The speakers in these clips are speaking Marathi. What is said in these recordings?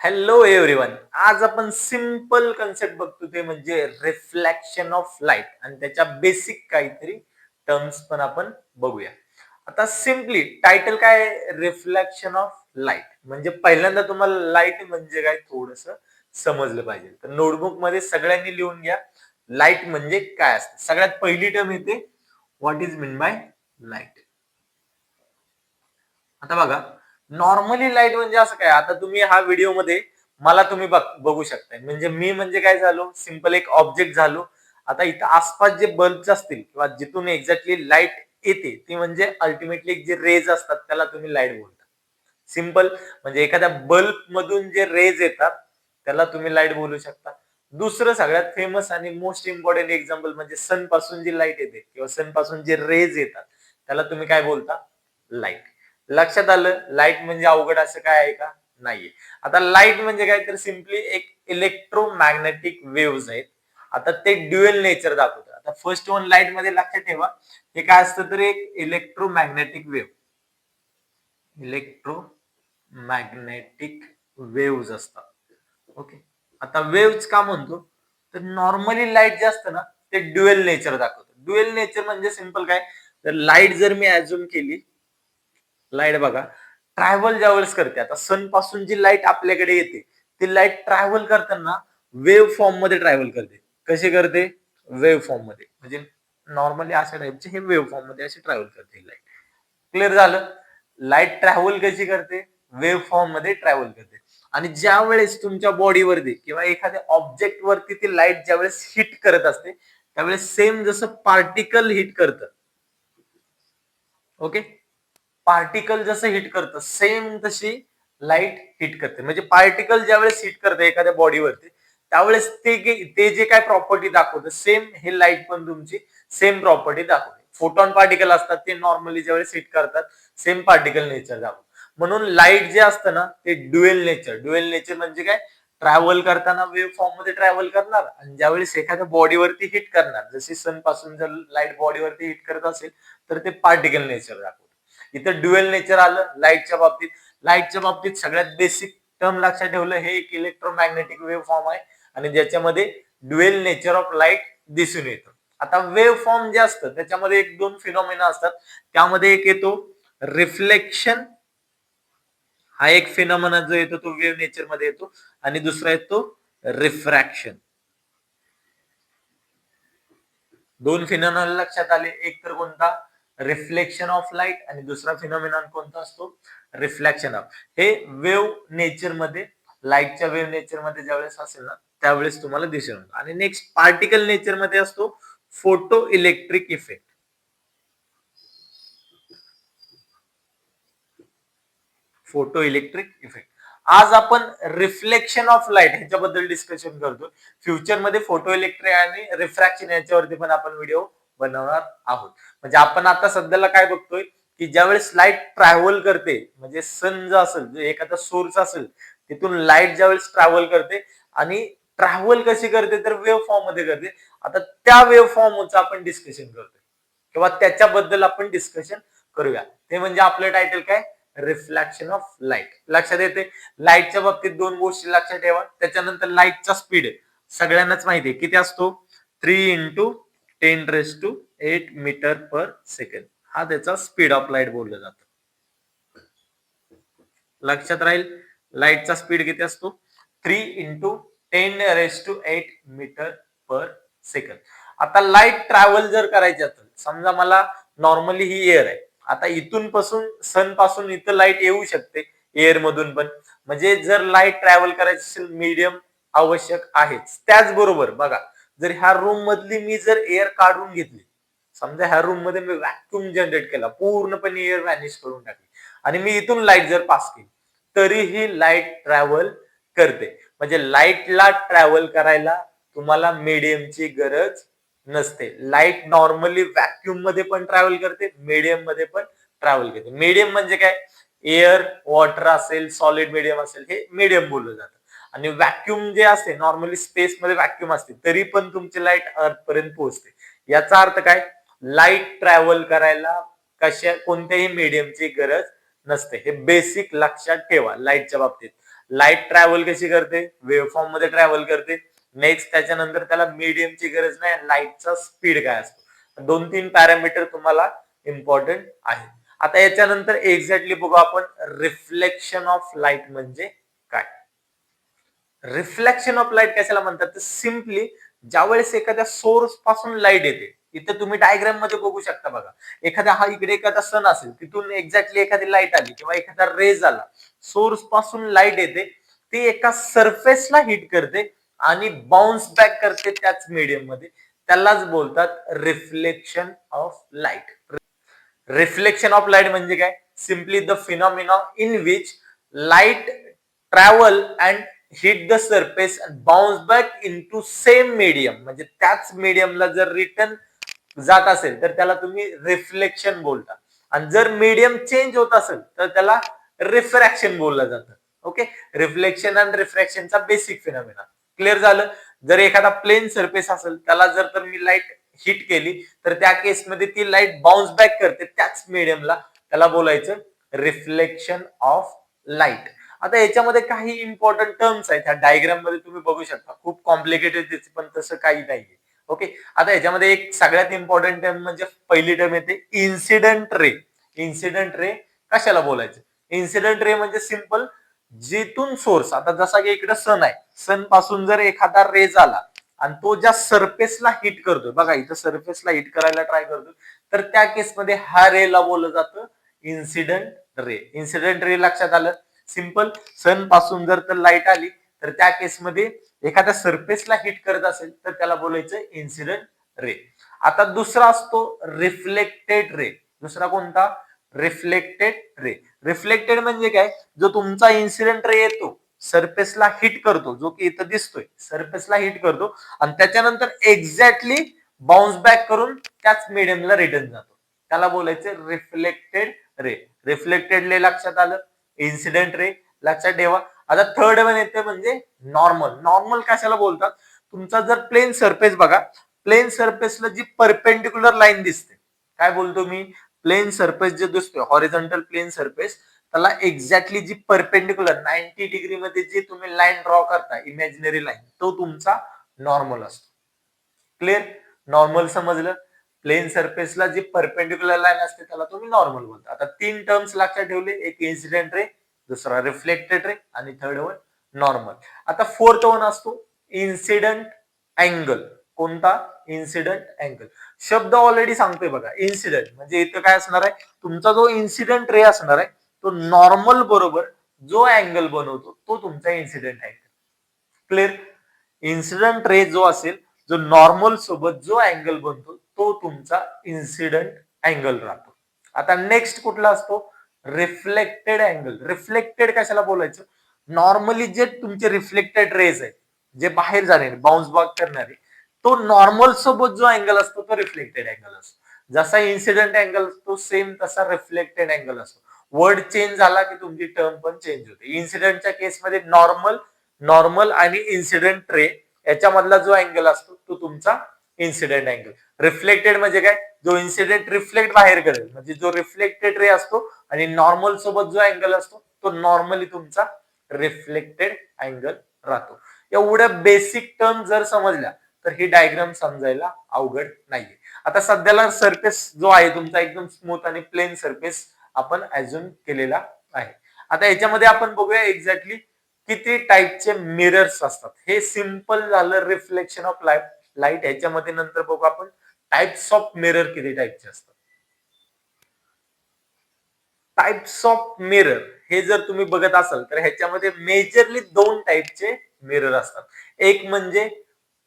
Hello everyone. आज आपण सिंपल कन्सेप्ट बघतो ते म्हणजे रिफ्लेक्शन ऑफ लाईट आणि त्याच्या बेसिक काहीतरी टर्म्स पण आपण बघूया. आता सिम्पली टायटल काय रिफ्लेक्शन ऑफ लाईट म्हणजे पहिल्यांदा तुम्हाला लाईट म्हणजे काय थोडस समजलं पाहिजे. तर नोटबुक मध्ये सगळ्यांनी लिहून घ्या लाईट म्हणजे काय असते. सगळ्यात पहिली टर्म येते what is mean by light. आता बघा नॉर्मली लाईट म्हणजे असं काय आता तुम्ही हा व्हिडिओ मध्ये मला तुम्ही बघू शकताय म्हणजे मी म्हणजे काय झालो सिंपल एक ऑब्जेक्ट झालो. आता इथं आसपास जे बल्ब असतील किंवा जिथून एक्झॅक्टली लाईट येते ती म्हणजे अल्टिमेटली जे रेज असतात त्याला तुम्ही लाईट बोलता. सिंपल म्हणजे एखाद्या बल्ब मधून जे रेज येतात त्याला तुम्ही लाईट बोलू शकता. दुसरं सगळ्यात फेमस आणि मोस्ट इम्पॉर्टंट एक्झाम्पल म्हणजे सन पासून जी लाईट येते किंवा सन पासून जे रेज येतात त्याला तुम्ही काय बोलता लाईट. लक्षात आलं लाईट म्हणजे अवघड असं काय आहे का नाहीये. आता लाईट म्हणजे काय तर सिम्पली एक इलेक्ट्रोमॅग्नेटिक वेव्ह आहेत. आता ते ड्युएल नेचर दाखवतात. आता फर्स्ट वन लाईट मध्ये लक्षात ठेवा हे काय असतं तर एक इलेक्ट्रोमॅग्नेटिक वेव्ह. इलेक्ट्रोमॅग्नेटिक वेव्ह असतात. ओके. आता वेव्ह का म्हणतो तर नॉर्मली लाईट जे असतं ना ते ड्युएल नेचर दाखवतं. ड्युएल नेचर म्हणजे सिंपल काय तर लाईट जर मी अज्युम केली लाईट बघा ट्रॅव्हल ज्यावेळेस करते आता सन पासून जी लाईट आपल्याकडे येते ती लाईट ट्रॅव्हल करताना वेव्ह फॉर्म मध्ये ट्रॅव्हल करते. कशी करते वेव्ह फॉर्म मध्ये म्हणजे नॉर्मली अशा टाइपचे हे वेव्ह फॉर्म मध्ये अशी ट्रॅव्हल करते लाईट. क्लिअर झालं. लाईट ट्रॅव्हल कशी करते वेव्ह फॉर्म मध्ये ट्रॅव्हल करते. आणि ज्या वेळेस तुमच्या बॉडीवरती किंवा एखाद्या ऑब्जेक्ट वरती ती लाईट ज्यावेळेस हिट करत असते त्यावेळेस सेम जसं पार्टिकल हिट करतं. ओके. पार्टिकल जसं हिट करतं सेम तशी लाईट हिट करते. म्हणजे पार्टिकल ज्यावेळेस हिट करते एखाद्या बॉडीवरती त्यावेळेस ते जे काय प्रॉपर्टी दाखवतं सेम हे लाईट पण तुमची सेम प्रॉपर्टी दाखवते. फोटॉन पार्टिकल असतात ते नॉर्मली ज्यावेळेस हिट करतात सेम पार्टिकल नेचर दाखवतात. म्हणून लाईट जे असतं ना ते ड्युएल नेचर म्हणजे काय ट्रॅव्हल करताना वेव्ह फॉर्म मध्ये ट्रॅव्हल करणार आणि ज्यावेळेस एखाद्या बॉडीवरती हिट करणार जशी सन पासून जर लाईट बॉडीवरती हिट करत असेल तर ते पार्टिकल नेचर दाखवतं. इथं ड्युएल नेचर आलं लाईटच्या बाबतीत. लाईटच्या बाबतीत सगळ्यात बेसिक टर्म लक्षात ठेवलं हे एक इलेक्ट्रोमॅग्नेटिक वेव्ह फॉर्म आहे आणि ज्याच्यामध्ये ड्युएल नेचर ऑफ लाईट दिसून येतं. आता वेव्ह फॉर्म जे असतं त्याच्यामध्ये एक दोन फिनॉमिना असतात. त्यामध्ये एक येतो रिफ्लेक्शन. हा एक फिनॉमिना जो येतो तो वेव्ह नेचर मध्ये येतो आणि दुसरा येतो रिफ्रॅक्शन. दोन फिनॉमिना लक्षात आले. एक तर कोणता रिफ्लेक्शन ऑफ लाईट आणि दुसरा फिनॉमिना कोणता असतो रिफ्लेक्शन ऑफ. हे वेव्ह नेचर मध्ये लाईटच्या वेव्ह नेचर मध्ये ज्यावेळेस असेल ना त्यावेळेस तुम्हाला दिसेल. आणि नेक्स्ट पार्टिकल नेचर मध्ये असतो photo electric effect. Photo electric effect. आज आपण रिफ्लेक्शन ऑफ लाईट ह्याच्याबद्दल डिस्कशन करतो. फ्युचर मध्ये फोटो इलेक्ट्रिक आणि रिफ्रॅक्शन याच्यावरती पण आपण व्हिडिओ बनवणार आहोत. म्हणजे आपण आता सध्याला काय बघतोय की ज्यावेळेस लाईट ट्रॅव्हल करते म्हणजे सन जो असेल जो एखादा सोर्स असेल तिथून लाईट ज्यावेळेस ट्रॅव्हल करते आणि ट्रॅव्हल कशी करते तर वेव्ह फॉर्म मध्ये करते. आता त्या वेव्ह फॉर्मचं आपण डिस्कशन करतोय किंवा त्याच्याबद्दल आपण डिस्कशन करूया. ते म्हणजे आपलं टायटल काय रिफ्लेक्शन ऑफ लाईट. लक्षात येते. लाईटच्या बाबतीत दोन गोष्टी लक्षात ठेवा. त्याच्यानंतर लाईटचा स्पीड सगळ्यांनाच माहिती आहे किती असतो 3 इंटू 10⁸ मीटर पर सेकंड. हा त्याचा स्पीड ऑफ लाईट बोललं जातं. लक्षात राहील लाईटचा स्पीड किती असतो 3 इंटू 10⁸ मीटर पर सेकंड. आता लाईट ट्रॅव्हल जर करायची असेल समजा मला नॉर्मली ही एअर आहे. आता इथून पासून सन पासून इथं लाईट येऊ शकते एअर मधून पण. म्हणजे जर लाईट ट्रॅव्हल करायची असेल मीडियम आवश्यक आहेच. त्याचबरोबर बघा जर ह्या रूम मधली मी जर एअर काढून घेतली समजा ह्या रूम मध्ये मी व्हॅक्यूम जनरेट केला पूर्णपणे एअर व्हॅनिश करून टाकली आणि मी इथून लाईट जर पास केली तरीही लाईट ट्रॅव्हल करते. म्हणजे लाईटला ट्रॅव्हल करायला तुम्हाला मीडियमची गरज नसते. लाईट नॉर्मली व्हॅक्यूम मध्ये पण ट्रॅव्हल करते मीडियम मध्ये पण ट्रॅव्हल करते. मीडियम म्हणजे काय एअर वॉटर असेल सॉलिड मीडियम असेल हे मीडियम बोललं जातं. आणि व्हॅक्यूम जे असते नॉर्मली स्पेस मध्ये व्हॅक्यूम असते तरी पण तुमची लाईट अर्थ पर्यंत पोहोचते. याचा अर्थ काय लाईट ट्रॅव्हल करायला कोणत्याही मीडियमची गरज नसते. हे बेसिक लक्षात ठेवा लाईटच्या बाबतीत. लाईट ट्रॅव्हल कशी करते, वेव्ह फॉर्म मध्ये ट्रॅव्हल करते. नेक्स्ट त्याच्यानंतर त्याला मीडियमची गरज नाही, लाईटचा स्पीड काय असतो. 2-3 पॅरामीटर तुम्हाला इम्पॉर्टंट आहे. आता याच्यानंतर एक्झॅक्टली बघू आपण रिफ्लेक्शन ऑफ लाईट म्हणजे काय. रिफ्लेक्शन ऑफ लाईट कशाला म्हणतात, तर सिम्पली ज्यावेळेस एखाद्या सोर्स पासून लाईट येते, इथे तुम्ही डायग्राम मध्ये बघू शकता बघा, एखादा हा इकडे एखादा सन असेल, तिथून एक्झॅक्टली एखादी लाईट आली किंवा एखादा रेज आला, सोर्स पासून लाईट येते, ती एका सरफेसला हिट करते आणि बाउन्स बॅक करते त्याच मीडियम मध्ये, त्यालाच बोलतात reflection of light. Reflection of light म्हणजे काय, simply the phenomena in which light travel and hit the surface and bounce back into same medium, म्हणजे त्याच मीडियमला जर रिटर्न जात असेल तर त्याला तुम्ही रिफ्लेक्शन बोलता. आणि जर मीडियम चेंज होत असेल तर त्याला रिफ्रॅक्शन बोललं जातं. ओके, रिफ्लेक्शन आणि रिफ्रॅक्शनचा बेसिक फिनॉमिना क्लिअर झालं. जर एखादा प्लेन सरफेस असेल, त्याला जर तर मी लाईट हिट केली तर त्या केसमध्ये ती लाईट बाउन्स बॅक करते त्याच मीडियमला, त्याला बोलायचं रिफ्लेक्शन ऑफ लाईट. आता याच्यामध्ये काही इम्पॉर्टंट टर्म्स आहेत, ह्या डायग्राम मध्ये तुम्ही बघू शकता, खूप कॉम्प्लिकेटेड दिसते पण तसं काही नाहीये. ओके, आता याच्यामध्ये एक सगळ्यात इम्पॉर्टंट टर्म म्हणजे पहिली टर्म येते इन्सिडेंट रे. इन्सिडेंट रे कशाला बोलायचं, इन्सिडेंट रे म्हणजे सिंपल, जिथून सोर्स, आता जसा की इकडे सन आहे, सन पासून जर एखादा रेज आला आणि तो ज्या सरफेसला हिट करतोय, बघा इथं सरफेसला हिट करायला ट्राय करतोय, तर त्या केसमध्ये हा रेला बोललं जातं इन्सिडेंट रे. इन्सिडेंट रे लक्षात आलं, सिंपल, सन पासून जर तर लाईट आली तर त्या केसमध्ये एखाद्या सरफेसला हिट करत असेल तर त्याला बोलायचं इन्सिडेंट रे. आता दुसरा असतो रिफ्लेक्टेड रे. दुसरा कोणता, रिफ्लेक्टेड रे. रिफ्लेक्टेड म्हणजे काय, जो तुमचा इन्सिडेंट रे येतो, सरफेसला हिट करतो, जो की इथं दिसतोय, सरफेसला हिट करतो आणि त्याच्यानंतर एक्झॅक्टली बाउन्स बॅक करून त्याच मीडियमला रिटर्न जातो, त्याला बोलायचं रिफ्लेक्टेड रे. रिफ्लेक्टेड रे लक्षात आलं, इन्सिडेंट रे लक्षात ठेवा. आता थर्ड वन येते म्हणजे नॉर्मल. नॉर्मल कशाला बोलतात, तुमचा जर प्लेन सरफेस बघा, प्लेन सरफेसला जी परपेंडिक्युलर लाईन दिसते, काय बोलतो मी, प्लेन सरफेस जे दिसतोय, हॉरिझॉन्टल प्लेन सरफेस, त्याला एक्झॅक्टली जी परपेंडिक्युलर 90 डिग्री मध्ये जी तुम्ही लाईन ड्रॉ करता, इमॅजिनरी लाईन, तो तुमचा नॉर्मल असतो. क्लिअर, नॉर्मल समजलं, प्लेन सरफेसला जी परपेंडिक्युलर लाईन असते त्याला तुम्ही नॉर्मल बोलता. आता 3 टर्म्स लक्षात ठेवले, एक इन्सिडेंट रे, दुसरा रिफ्लेक्टेड रे आणि थर्ड वन नॉर्मल. आता फोर्थ वन असतो इन्सिडेंट अँगल. कोणता, इन्सिडेंट अँगल. शब्द ऑलरेडी सांगतोय बघा, इन्सिडेंट म्हणजे इथं काय असणार आहे, तुमचा जो इन्सिडेंट रे असणार आहे तो नॉर्मल बरोबर जो अँगल बनवतो तो तुमचा incident angle. Clear, incident ray जो असेल, जो नॉर्मल सोबत जो अँगल बनतो तो तुमचा इन्सिडेंट अँगल राहतो. आता नेक्स्ट कुठला असतो, रिफ्लेक्टेड अँगल. रिफ्लेक्टेड कशाला बोलायचं, नॉर्मली जे तुमचे रिफ्लेक्टेड रेज आहे, जे बाहेर जाणारे, बाउन्स बॅक करणारे, तो नॉर्मल सोबत जो अँगल असतो तो रिफ्लेक्टेड अँगल असतो. जसा इन्सिडेंट अँगल असतो सेम तसा रिफ्लेक्टेड अँगल असतो. वर्ड चेंज झाला की तुमची टर्म पण चेंज होते. इन्सिडेंटच्या केसमध्ये नॉर्मल आणि इन्सिडेंट रे याच्यामधला जो अँगल असतो तो तुमचा इन्सिडेंट अँगल. रिफ्लेक्टेड म्हणजे काय, जो इन्सिडेंट रिफ्लेक्ट बाहेर करेल, म्हणजे जो रिफ्लेक्टेड रे असतो आणि नॉर्मल सोबत जो अँगल असतो तो नॉर्मली तुमचा रिफ्लेक्टेड अँगल राहतो. एवढ्या बेसिक टर्म जर समजल्या तर ही डायग्राम समजायला अवघड नाहीये. आता सध्याला सरफेस जो आहे तुमचा एकदम स्मूथ आणि प्लेन सरफेस आपण अज्युम केलेला आहे. आता याच्यामध्ये आपण बघूया एक्झॅक्टली किती टाईपचे मिरर्स असतात. हे सिंपल झालं रिफ्लेक्शन ऑफ लाईट. ह्याच्यामध्ये नंतर बघू आपण टाइप्स ऑफ मिरर किती टाइपचे असतात. टाइप्स ऑफ मिरर हे जर तुम्ही बघत असाल तर ह्याच्यामध्ये मेजरली 2 टाइपचे मिरर असतात. एक म्हणजे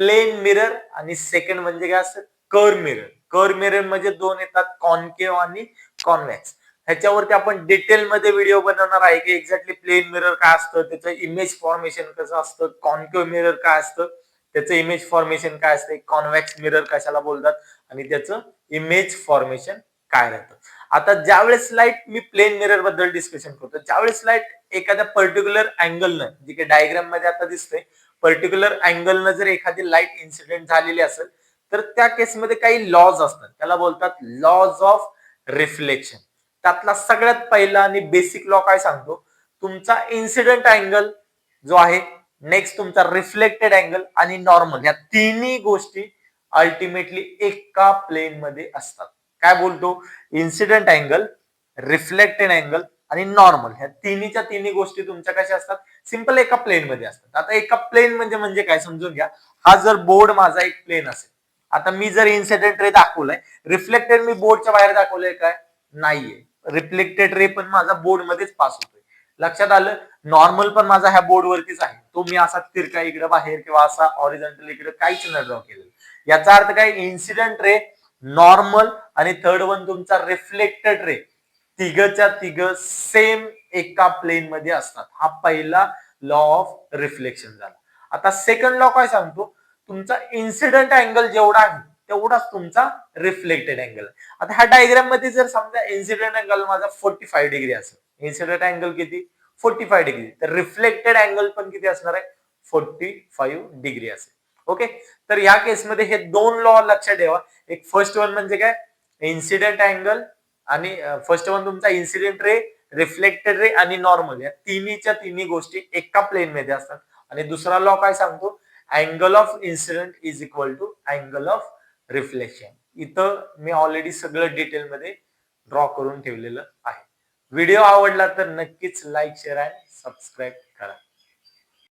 प्लेन मिरर आणि सेकंड म्हणजे काय असतं, कर्व मिरर. कर्व मिरर म्हणजे 2 येतात, कॉन्केव्ह आणि कॉन्व्हेक्स. ह्याच्यावरती आपण डिटेल मध्ये व्हिडिओ बनवणार आहे की एक्झॅक्टली प्लेन मिरर काय असतं, त्याचं इमेज फॉर्मेशन कसं असतं, कॉन्केव्ह मिरर काय असतं, त्याचं इमेज फॉर्मेशन काय असतं, कॉन्व्हेक्स मिरर कशाला बोलतात आणि त्याचं इमेज फॉर्मेशन काय राहतं. आता ज्यावेळेस लाईट, मी प्लेन मिरर बद्दल डिस्कशन करतो, ज्यावेळेस लाईट एखाद्या पर्टिक्युलर अँगलनं, जे की डायग्राम मध्ये आता दिसतंय, पर्टिक्युलर अँगलनं जर एखादी लाईट इन्सिडेंट झालेली असेल तर त्या केसमध्ये काही लॉज असतात, त्याला बोलतात लॉज ऑफ रिफ्लेक्शन. त्यातला सगळ्यात पहिला आणि बेसिक लॉ काय सांगतो, तुमचा इन्सिडेंट अँगल जो आहे. नेक्स्ट तुमचा रिफ्लेक्टेड अँगल आणि नॉर्मल, या तिन्ही गोष्टी अल्टिमेटली एका प्लेन मध्ये असतात. काय बोलतो? इन्सिडेंट अँगल, रिफ्लेक्टेड अँगल आणि नॉर्मल, ह्या तिन्हीच्या तिन्ही गोष्टी तुमच्या कशा असतात? सिंपल एका प्लेन मध्ये असतात. आता एका प्लेन म्हणजे काय समजून घ्या. हा जर बोर्ड माझा एक प्लेन असेल, आता मी जर इन्सिडेंट रे दाखवलाय, रिफ्लेक्टेड मी बोर्डच्या बाहेर दाखवलंय काय? नाहीये. रिफ्लेक्टेड रे पण माझा बोर्ड मध्येच पास होतोय. लक्षात आलं? नॉर्मल पण माझा ह्या बोर्ड वरतीच आहे. तो मी असा तिरका इकडे बाहेर किंवा असा हॉरिझॉन्टल इकडे काहीच न ड्रॉ केलेलं. याचा अर्थ काय? इन्सिडेंट रे, नॉर्मल आणि थर्ड वन तुमचा रिफ्लेक्टेड रे, तिघच्या तिघ सेम एका प्लेन मध्ये असतात. हा पहिला लॉ ऑफ रिफ्लेक्शन झाला. आता सेकंड लॉ काय सांगतो? तुमचा इन्सिडेंट अँगल जेवढा आहे तेवढाच तुमचा रिफ्लेक्टेड अँगल. आता ह्या डायग्राम मध्ये जर समजा इन्सिडेंट अँगल माझा 45 डिग्री असेल, इन्सिडेंट अँगल किती? 45 डिग्री, तर रिफ्लेक्टेड अँगल पण किती असणार आहे? 45 डिग्री असेल. ओके, तर या केसमध्ये हे दोन लॉ लक्षात ठेवा. एक फर्स्ट वन म्हणजे काय? इन्सिडेंट अँगल आणि फर्स्ट वन तुमचा इन्सिडेंट रे, रिफ्लेक्टेड रे आणि नॉर्मल, या तिन्हीच्या तिन्ही गोष्टी एका प्लेन मध्ये असतात. आणि दुसरा लॉ काय सांगतो? Angle of incidence is equal to angle of reflection. इथं मी ऑलरेडी सगळं डिटेल मध्ये ड्रॉ करून ठेवलेलं आहे. व्हिडिओ आवडला तर नक्कीच लाईक, शेअर आणि सबस्क्राईब करा.